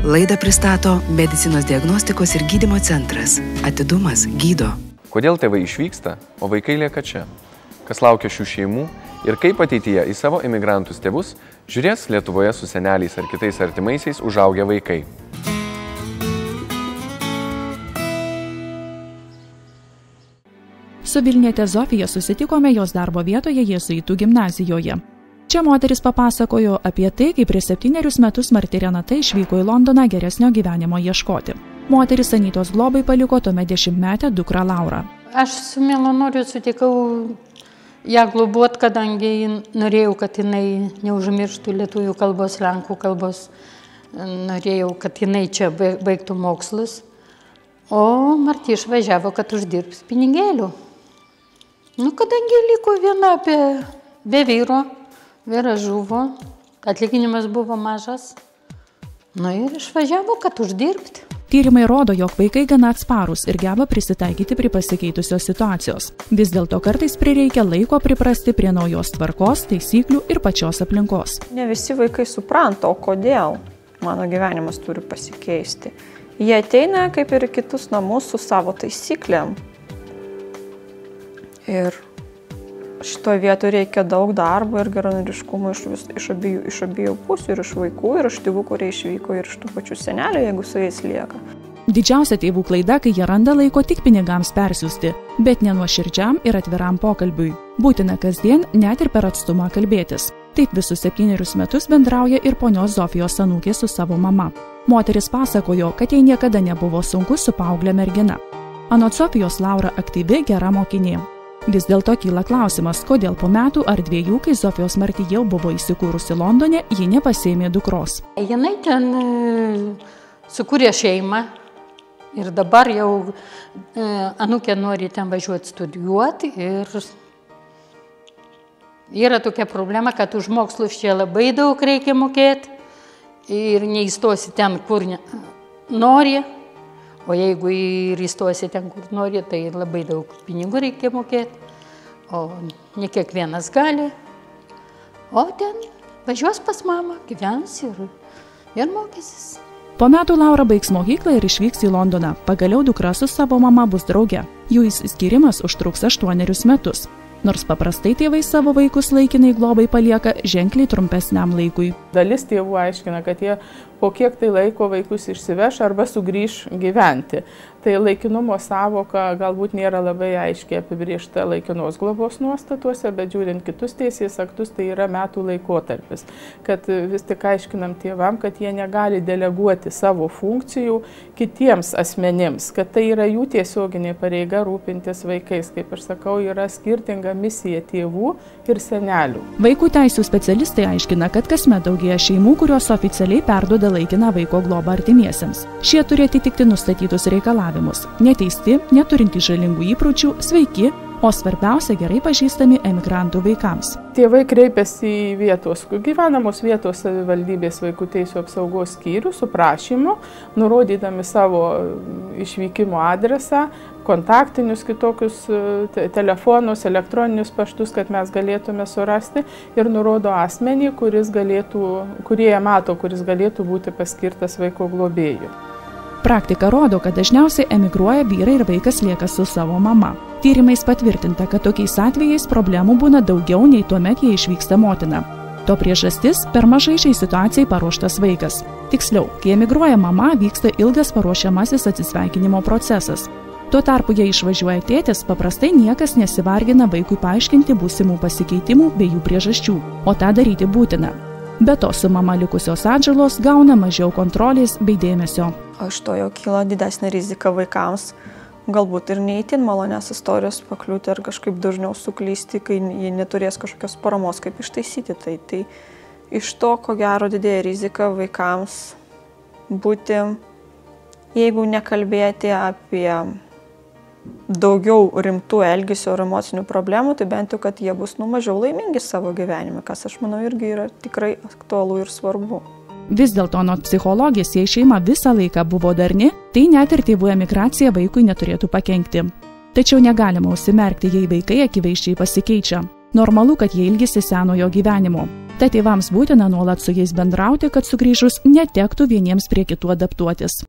Laidą pristato Medicinos diagnostikos ir gydymo centras. Atidumas gydo. Kodėl tėvai išvyksta, o vaikai lieka čia? Kas laukia šių šeimų ir kaip ateityje į savo imigrantus tėvus žiūrės Lietuvoje su seneliais ar kitais artimaisiais užaugę vaikai? Su Vilniete Zofija susitikome jos darbo vietoje Jėzuitų gimnazijoje. Čia moteris papasakojo apie tai, kaip prieš 7 metus Marti Renata išvyko į Londoną geresnio gyvenimo ieškoti. Moteris Anytos globai paliko tuomet 10-metę dukrą Laurą. Aš su Milanoriu sutikau ją globot, kadangi norėjau, kad jinai neužmirštų lietuvių kalbos, lenkų kalbos. Norėjau, kad jinai čia baigtų mokslus. O Marti išvažiavo, kad uždirbs pinigėlių. Kadangi liko viena be vyro, vyras žuvo, atlyginimas buvo mažas. Ir išvažiavo, kad uždirbti. Tyrimai rodo, jog vaikai gana atsparūs ir geba prisitaikyti prie pasikeitusios situacijos. Vis dėlto kartais prireikia laiko priprasti prie naujos tvarkos, taisyklių ir pačios aplinkos. Ne visi vaikai supranta, o kodėl mano gyvenimas turi pasikeisti. Jie ateina kaip ir kitus namus su savo taisyklėm. Ir šitoje vietoje reikia daug darbo ir geranoriškumo iš abiejų pusių, ir iš vaikų, ir iš tėvų, kurie išvyko, ir iš tų pačių senelių, jeigu su jais lieka. Didžiausia tėvų klaida, kai jie randa laiko tik pinigams persiųsti, bet nenuoširdžiam ir atviram pokalbiui. Būtina kasdien net ir per atstumą kalbėtis. Taip visus 7 metus bendrauja ir ponios Zofijos anūkė su savo mama. Moteris pasakojo, kad jai niekada nebuvo sunku su paauglė mergina. Anot Zofijos Laura aktyvi, gera mokinė. Vis dėlto kyla klausimas, kodėl po metų ar 2, kai Zofijos Marti jau buvo įsikūrusi Londone, ji nepasiėmė dukros. Jinai ten sukūrė šeimą ir dabar jau anūkė nori ten važiuoti studijuoti. Ir yra tokia problema, kad už mokslus čia labai daug reikia mokėti ir neįstosi ten, kur nori. O jeigu ir įstosi ten, kur nori, tai labai daug pinigų reikia mokėti, o ne kiekvienas gali. O ten važiuos pas mamą, gyvens ir mokysis. Po metų Laura baigs mokyklą ir išvyks į Londoną. Pagaliau dukra su savo mama bus drauge. Jų išsiskyrimas užtruks 8 metus. Nors paprastai tėvai savo vaikus laikinai globai palieka ženkliai trumpesniam laikui. Dalis tėvų aiškina, kad jie po kiek tai laiko vaikus išsiveš arba sugrįž gyventi. Tai laikinumo savoka galbūt nėra labai aiškiai apibrėžta laikinos globos nuostatuose, bet žiūrint kitus teisės aktus, tai yra metų laikotarpis. Kad vis tik aiškinam tėvam, kad jie negali deleguoti savo funkcijų kitiems asmenims, kad tai yra jų tiesioginė pareiga rūpintis vaikais. Kaip aš sakau, yra skirtinga misija tėvų ir senelių. Vaikų teisių specialistai aiškina, kad kasmet daugėja šeimų, kurios oficialiai perduoda laikiną vaiko globą artimiesiems. Šie turi atitikti nustatytus reikalavimus. Neteisti, neturintys žalingų įpročių, sveiki, o svarbiausia gerai pažįstami emigrantų vaikams. Tėvai kreipiasi į gyvenamos vietos savivaldybės vaikų teisių apsaugos skyrių su prašymu, nurodydami savo išvykimo adresą, kontaktinius kitokius telefonus, elektroninius paštus, kad mes galėtume surasti, ir nurodo asmenį, kurie mato, kuris galėtų būti paskirtas vaiko globėju. Praktika rodo, kad dažniausiai emigruoja vyrai ir vaikas lieka su savo mama. Tyrimais patvirtinta, kad tokiais atvejais problemų būna daugiau nei tuomet, jei išvyksta motina. To priežastis - per mažai šiai situacijai paruoštas vaikas. Tiksliau, kai emigruoja mama, vyksta ilgas paruošiamasis atsisveikinimo procesas. Tuo tarpu, jei išvažiuoja tėtis, paprastai niekas nesivargina vaikui paaiškinti būsimų pasikeitimų bei jų priežasčių, o tą daryti būtina. Be to, su mama likusios atžalos gauna mažiau kontrolės bei dėmesio. O iš to jau kyla didesnė rizika vaikams, galbūt ir neįtin malonės istorijos pakliūti ar kažkaip dažniau suklysti, kai jie neturės kažkokios paramos, kaip ištaisyti. Tai iš to, ko gero, didėja rizika vaikams būti, jeigu nekalbėti apie daugiau rimtų elgesio ir emocinių problemų, tai bent jau, kad jie bus mažiau laimingi savo gyvenime, kas, aš manau, irgi yra tikrai aktualu ir svarbu. Vis dėlto, anot psichologės, jei šeima visą laiką buvo darni, tai net ir tėvų emigracija vaikui neturėtų pakenkti. Tačiau negalima užsimerkti, jei vaikai akivaizdžiai pasikeičia. Normalu, kad jie ilgisi senojo gyvenimo. Tad tėvams būtina nuolat su jais bendrauti, kad sugrįžus netektų vieniems prie kitų adaptuotis.